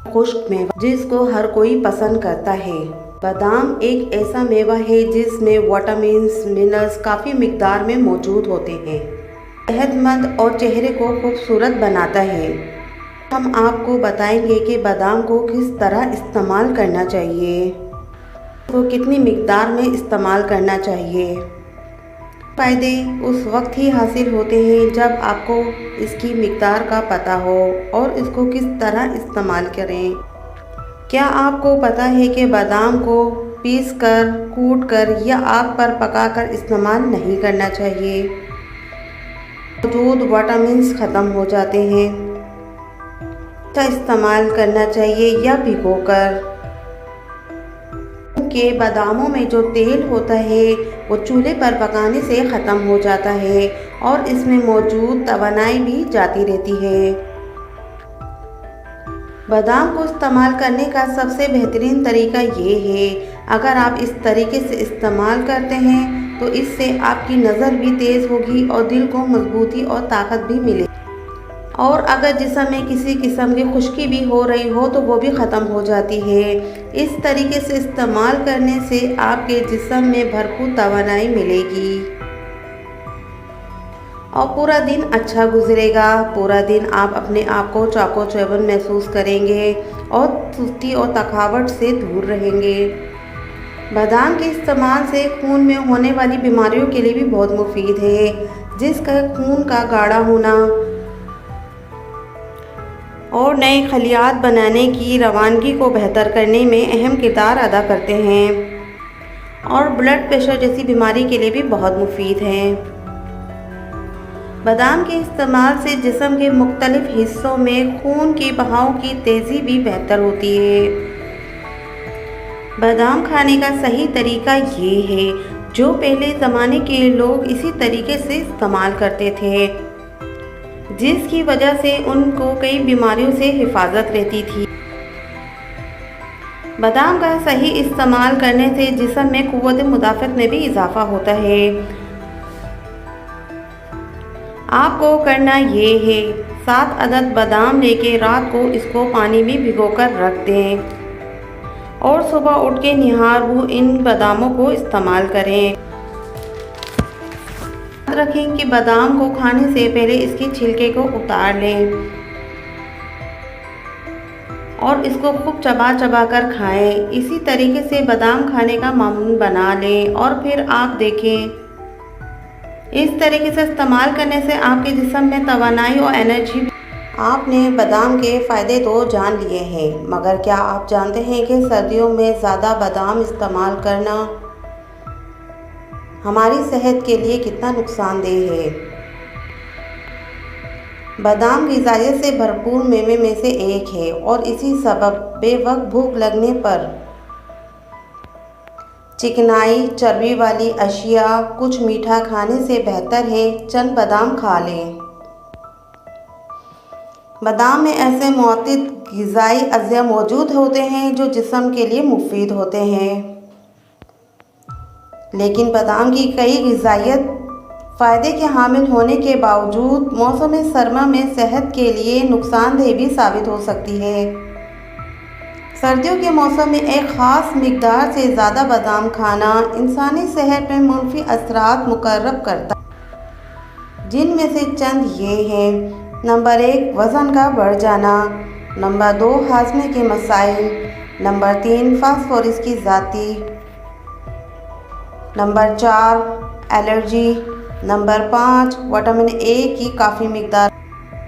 खुश्क मेवा जिसको हर कोई पसंद करता है। बादाम एक ऐसा मेवा है जिसमें विटामिन्स, मिनरल्स काफ़ी मिकदार में मौजूद होते हैं। सेहतमंद और चेहरे को खूबसूरत बनाता है। हम आपको बताएंगे कि बादाम को किस तरह इस्तेमाल करना चाहिए, तो कितनी मिकदार में इस्तेमाल करना चाहिए। फ़ायदे उस वक्त ही हासिल होते हैं जब आपको इसकी मिकदार का पता हो और इसको किस तरह इस्तेमाल करें। क्या आपको पता है कि बादाम को पीसकर, कूटकर या आग पर पकाकर इस्तेमाल नहीं करना चाहिए। मौजूद विटामिन्स ख़त्म हो जाते हैं। तो इस्तेमाल करना चाहिए या भिगोकर। के बादामों में जो तेल होता है वो चूल्हे पर पकाने से ख़त्म हो जाता है और इसमें मौजूद तवानाई भी जाती रहती है। बादाम को इस्तेमाल करने का सबसे बेहतरीन तरीका ये है, अगर आप इस तरीके से इस्तेमाल करते हैं तो इससे आपकी नज़र भी तेज़ होगी और दिल को मजबूती और ताकत भी मिलेगी। और अगर जिस्म में किसी किस्म की खुश्की भी हो रही हो तो वो भी ख़त्म हो जाती है। इस तरीके से इस्तेमाल करने से आपके जिस्म में भरपूर तवानाई मिलेगी और पूरा दिन अच्छा गुजरेगा। पूरा दिन आप अपने आप को चाको चौबंद महसूस करेंगे और सुस्ती और थकावट से दूर रहेंगे। बादाम के इस्तेमाल से खून में होने वाली बीमारियों के लिए भी बहुत मुफीद है, जिसका खून का गाढ़ा होना और नए खलियात बनाने की रवानगी को बेहतर करने में अहम किरदार अदा करते हैं और ब्लड प्रेशर जैसी बीमारी के लिए भी बहुत मुफीद हैं। बादाम के इस्तेमाल से जिस्म के मुख्तलिफ हिस्सों में खून के बहाव की तेज़ी भी बेहतर होती है। बादाम खाने का सही तरीका ये है, जो पहले ज़माने के लोग इसी तरीके से इस्तेमाल करते थे, जिसकी वजह से उनको कई बीमारियों से हिफाजत रहती थी। बादाम का सही इस्तेमाल करने से जिस्म में क़ुव्वत मुदाफ़त में भी इजाफ़ा होता है। आपको करना ये है, 7 अदद बादाम लेके रात को इसको पानी में भिगोकर रख दें और सुबह उठ के निहार इन बादामों को इस्तेमाल करें। रखें कि बादाम को खाने से पहले इसके छिलके को उतार लें और इसको खूब चबा चबा कर खाएं। इसी तरीके से बादाम खाने का मामूल बना लें और फिर आप देखें, इस तरीके से इस्तेमाल करने से आपके जिस्म में तवानाई और एनर्जी। आपने बादाम के फ़ायदे तो जान लिए हैं, मगर क्या आप जानते हैं कि सर्दियों में ज़्यादा बादाम इस्तेमाल करना हमारी सेहत के लिए कितना नुकसानदेह है। बादाम ग़िज़ाइयत से भरपूर मेवे में से एक है और इसी सबब बेवक्त भूख लगने पर चिकनाई, चर्बी वाली अशिया, कुछ मीठा खाने से बेहतर है चंद बादाम खा लें। बादाम में ऐसे मुअत्तिद ग़िज़ाई अज़्ज़ा मौजूद होते हैं जो जिस्म के लिए मुफीद होते हैं, लेकिन बादाम की कई ग़िज़ाइयत फ़ायदे के हामिल होने के बावजूद मौसम सरमा में सेहत के लिए नुकसानदेह भी साबित हो सकती है। सर्दियों के मौसम में एक ख़ास मिकदार से ज़्यादा बादाम खाना इंसानी सेहत में मुनफी असरात मुकर्रब करता है, जिनमें से चंद ये हैं। नंबर 1, वज़न का बढ़ जाना। नंबर 2, हाजमे के मसाइल। नंबर 3, फास्फोरस की ज़्यादती। Number 4, allergy. Number 5, vitamin A की काफ़ी मिकदार।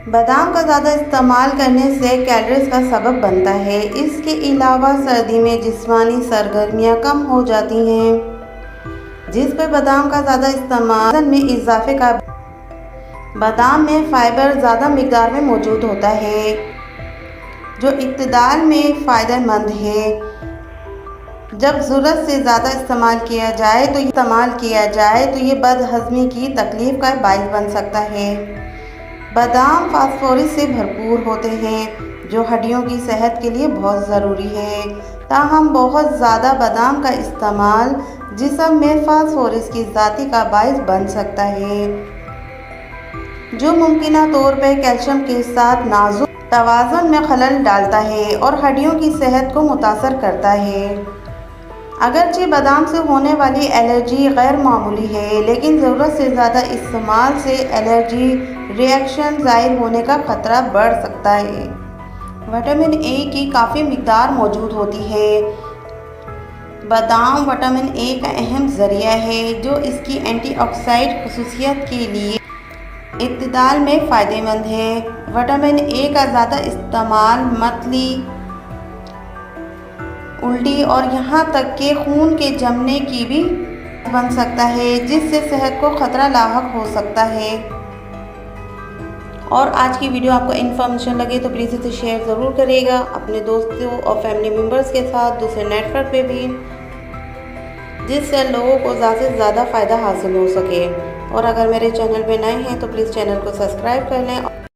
बादाम का ज़्यादा इस्तेमाल करने से कैलोरीज का सबब बनता है। इसके अलावा सर्दी में जिस्मानी सरगर्मियाँ कम हो जाती हैं, जिस पर बादाम का ज़्यादा इस्तेमाल में इजाफे का। बादाम में फ़ाइबर ज़्यादा मिकदार में मौजूद होता है, जो इक़्तिदार में फ़ायदेमंद है। जब ज़रूरत से ज़्यादा इस्तेमाल किया जाए तो ये बदहज़मी की तकलीफ़ का बाइस बन सकता है। बादाम फास्फोरस से भरपूर होते हैं, जो हड्डियों की सेहत के लिए बहुत ज़रूरी है। ताहम बहुत ज़्यादा बादाम का इस्तेमाल जिस्म में फास्फोरस की ज़्यादती का बाइस बन सकता है, जो मुमकिना तौर पर कैल्शियम के साथ नाजुक तवाज़ुन में खलल डालता है और हड्डियों की सेहत को मुतासर करता है। अगरचे बादाम से होने वाली एलर्जी गैर मामूली है, लेकिन ज़रूरत से ज़्यादा इस्तेमाल से एलर्जी रिएक्शन ज़ाहिर होने का ख़तरा बढ़ सकता है। विटामिन ए की काफ़ी मिक़दार मौजूद होती है। बादाम विटामिन ए का अहम ज़रिया है, जो इसकी एंटीऑक्सीडेंट ख़ुसूसियत के लिए इत्तिदाल में फ़ायदेमंद है। विटामिन ए का ज़्यादा इस्तेमाल मतली, उल्टी और यहाँ तक के खून के जमने की भी बन सकता है, जिससे सेहत को ख़तरा लाहक हो सकता है। और आज की वीडियो आपको इन्फॉर्मेशन लगे तो प्लीज़ इसे शेयर ज़रूर करिएगा अपने दोस्तों और फैमिली मेम्बर्स के साथ, दूसरे नेटवर्क पे भी, जिससे लोगों को ज़्यादा से ज़्यादा फ़ायदा हासिल हो सके। और अगर मेरे चैनल पे नए हैं तो प्लीज़ चैनल को सब्सक्राइब कर लें